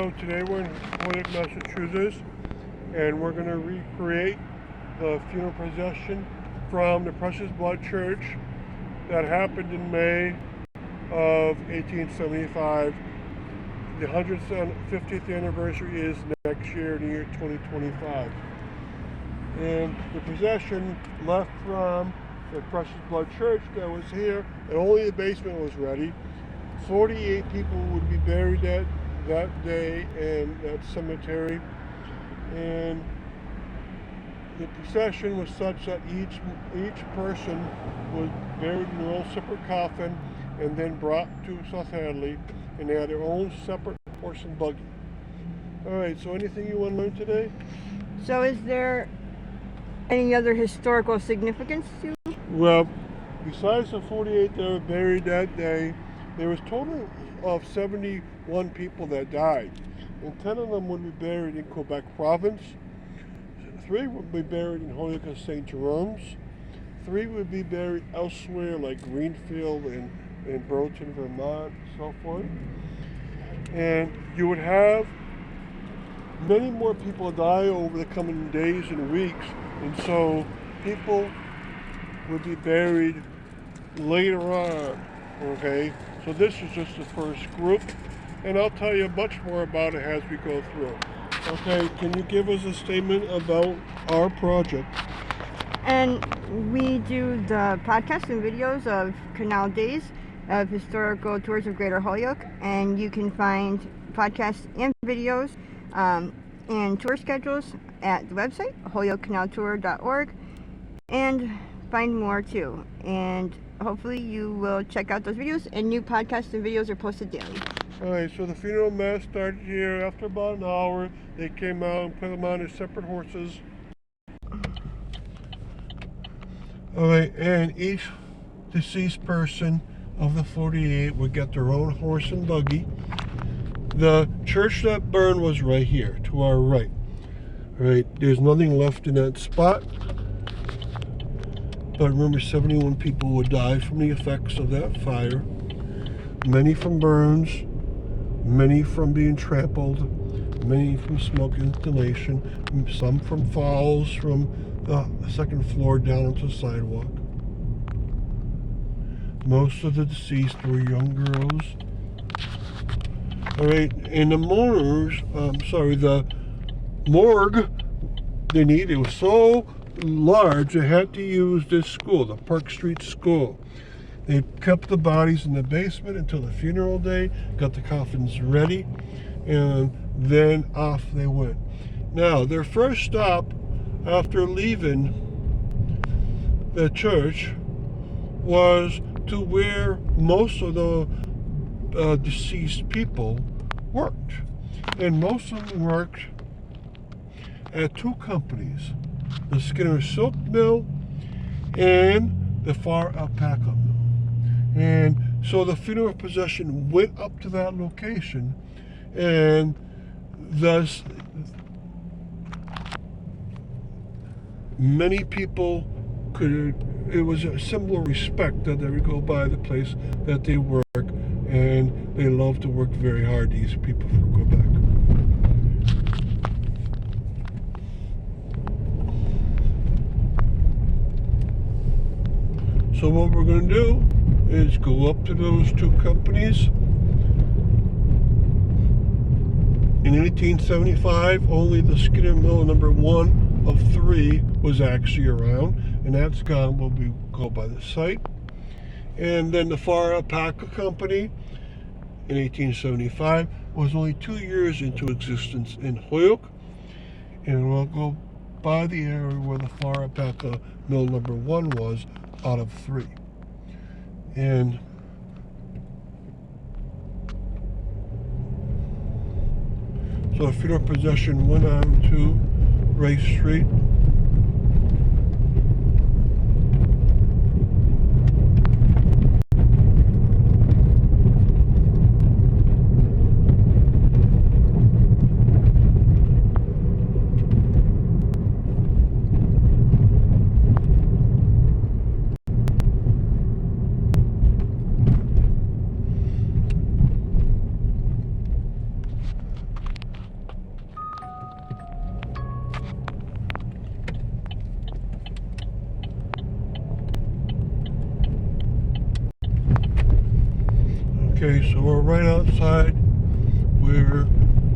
Today we're in Holyoke, Massachusetts, and we're going to recreate the funeral procession from the Precious Blood Church that happened in May of 1875. The 150th anniversary is next year, in the year 2025. And the procession left from the Precious Blood Church that was here, and only the basement was ready. 48 people would be buried that day in that cemetery, and the procession was such that each person was buried in their own separate coffin and then brought to South Hadley, and they had their own separate horse and buggy. Alright, so anything you want to learn today? So is there any other historical significance to it? Well, besides the 48 that were buried that day, there was a total of 71 people that died, and 10 of them would be buried in Quebec province, 3 would be buried in Holyoke and St. Jerome's, 3 would be buried elsewhere like Greenfield and Burlington, Vermont, and so forth. And you would have many more people die over the coming days and weeks, and so people would be buried later on, okay? So this is just the first group, and I'll tell you much more about it as we go through. Okay, can you give us a statement about our project? And we do the podcasts and videos of Canal Days of historical tours of Greater Holyoke, and you can find podcasts and videos and tour schedules at the website holyokecanaltour.org, and find more too. And hopefully you will check out those videos, and new podcasts and videos are posted daily. Alright, so the funeral mass started here. After about an hour, they came out and put them on their separate horses. Alright, and each deceased person of the 48 would get their own horse and buggy. The church that burned was right here, to our right. Alright, there's nothing left in that spot. But remember, 71 people would die from the effects of that fire. Many from burns, many from being trampled, many from smoke inhalation, some from falls from the second floor down onto the sidewalk. Most of the deceased were young girls. Alright, and the mourners, the morgue they needed was so large they had to use this school, the Park Street School. They kept the bodies in the basement until the funeral day, got the coffins ready, and then off they went. Now, their first stop after leaving the church was to where most of the deceased people worked. And most of them worked at 2 companies, the Skinner Silk Mill and the Far Alpaca Mill. And so the funeral procession went up to that location, and thus many people it was a symbol of respect that they would go by the place that they work, and they love to work very hard, these people from Quebec. So what we're going to do is go up to those 2 companies. In 1875, only the Skinner Mill number 1 of 3 was actually around, and that's gone. Will be go by the site. And then the Far Alpaca Company in 1875 was only 2 years into existence in Holyoke, and we'll go by the area where the Far Alpaca Mill number 1 was out of 3. And so the funeral procession went on to Race Street. Okay, so we're right outside where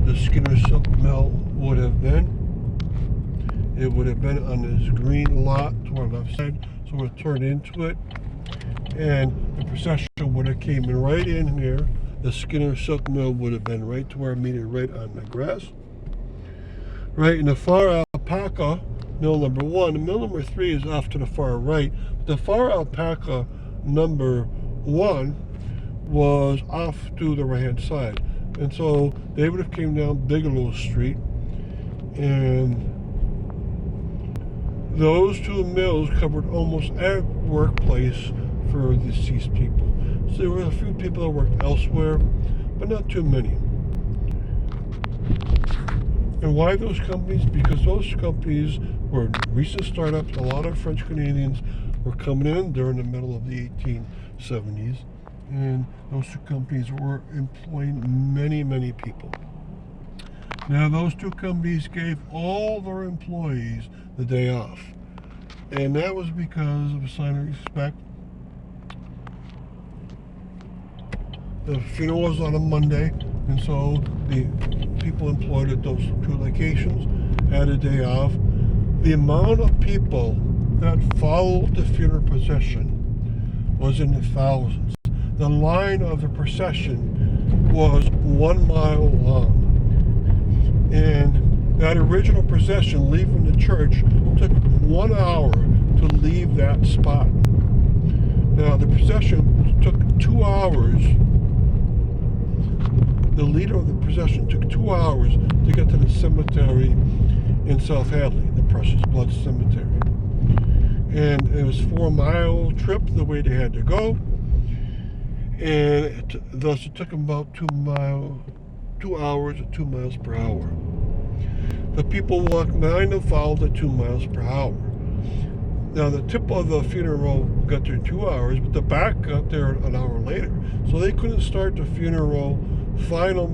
the Skinner Silk Mill would have been. It would have been on this green lot to our left side, so we'll turn into it, and the procession would have came in right in here. The Skinner Silk Mill would have been right to our meter, right on the grass. Right in the far alpaca, mill number 1. Mill number 3 is off to the far right. The far alpaca number 1 was off to the right hand side. And so they would have came down Bigelow Street, and those two mills covered almost every workplace for the deceased people. So there were a few people that worked elsewhere, but not too many. And why those companies? Because those companies were recent startups. A lot of French Canadians were coming in during the middle of the 1870s, and those two companies were employing many people. Now those two companies gave all their employees the day off, and that was because of a sign of respect. The funeral was on a Monday, and so the people employed at those two locations had a day off. The amount of people that followed the funeral procession was in the thousands. The line of the procession was 1 mile long. And that original procession leaving the church took 1 hour to leave that spot. Now the procession took 2 hours. The leader of the procession took 2 hours to get to the cemetery in South Hadley, the Precious Blood Cemetery. And it was 4 mile trip the way they had to go. And thus it took them about 2 hours at 2 miles per hour. The people walked behind them followed at 2 miles per hour. Now the tip of the funeral got there 2 hours, but the back got there an hour later. So they couldn't start the funeral final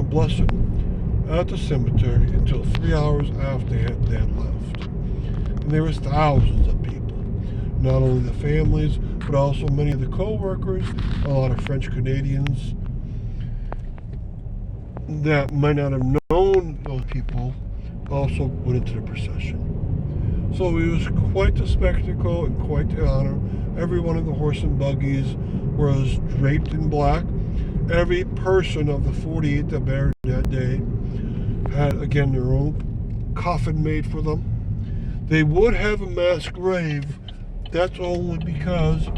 blessing at the cemetery until 3 hours after they had left. And there was thousands of people, not only the families, but also many of the co-workers, a lot of French Canadians that might not have known those people also went into the procession. So it was quite the spectacle and quite the honor. Every one of the horse and buggies was draped in black. Every person of the 48 that buried that day had, again, their own coffin made for them. They would have a mass grave. That's only because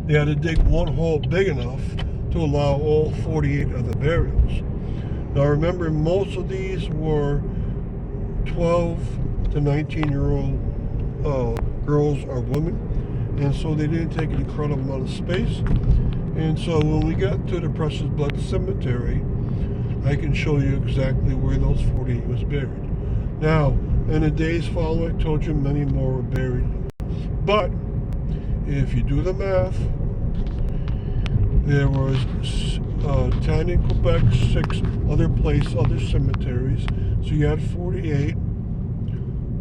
they had to dig one hole big enough to allow all 48 of the burials. Now remember, most of these were 12 to 19-year-old girls or women, and so they didn't take an incredible amount of space. And so when we got to the Precious Blood Cemetery, I can show you exactly where those 48 was buried. Now, in the days following, I told you many more were buried. But if you do the math, there was 10 in Quebec, 6 other cemeteries. So you had 48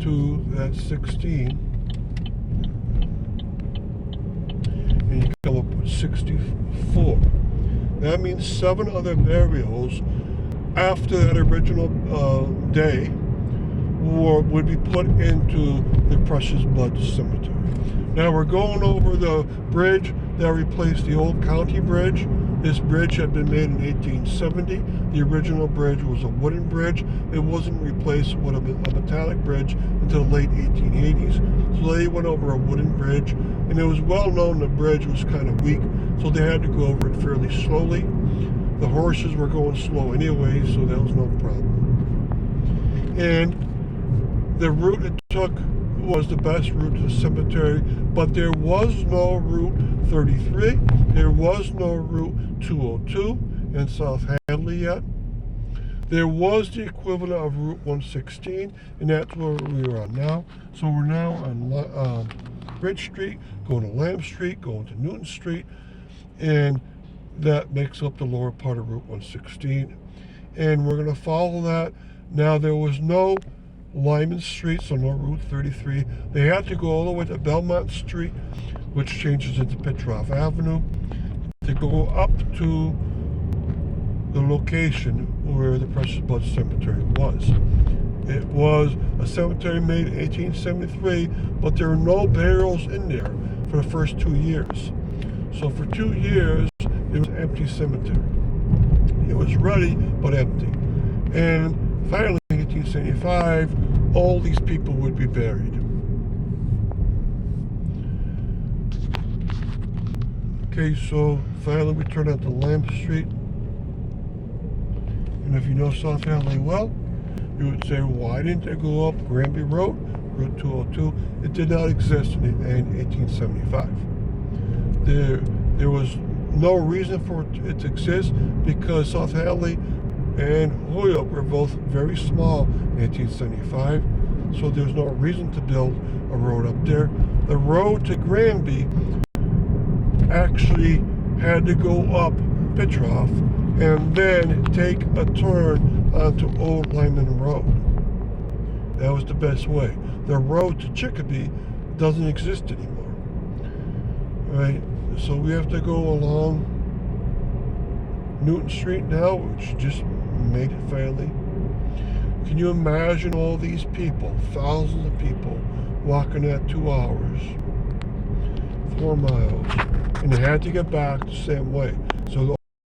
to that 16. And you come up with 64. That means 7 other burials after that original day would be put into the Precious Blood Cemetery. Now we're going over the bridge that replaced the old county bridge. This bridge had been made in 1870. The original bridge was a wooden bridge. It wasn't replaced with a metallic bridge until the late 1880s. So they went over a wooden bridge, and it was well known the bridge was kind of weak, so they had to go over it fairly slowly. The horses were going slow anyway, so that was no problem. And the route it took was the best route to the cemetery, but there was no Route 33, there was no Route 202 in South Hadley yet. There was the equivalent of Route 116, and that's where we are on now. So we're now on Bridge Street, going to Lamb Street, going to Newton Street, and that makes up the lower part of Route 116. And we're going to follow that. Now there was no Lyman Street, so no Route 33. They had to go all the way to Belmont Street, which changes into Petroff Avenue, to go up to the location where the Precious Blood Cemetery was. It was a cemetery made in 1873, but there were no burials in there for the first 2 years. So for 2 years, it was an empty cemetery. It was ready, but empty. And finally, in 1875, all these people would be buried. Okay, so finally we turn out to Lamb Street. And if you know South Hadley well, you would say, why didn't they go up Granby Road, Route 202? It did not exist in 1875. There was no reason for it to exist because South Hadley and Holyoke were both very small in 1875, so there's no reason to build a road up there. The road to Granby actually had to go up Petroff and then take a turn onto Old Lyman Road. That was the best way. The road to Chicopee doesn't exist anymore. Right? So we have to go along Newton Street now, which just made it finally. Can you imagine all these people, thousands of people, walking that 2 hours, 4 miles, and they had to get back the same way. So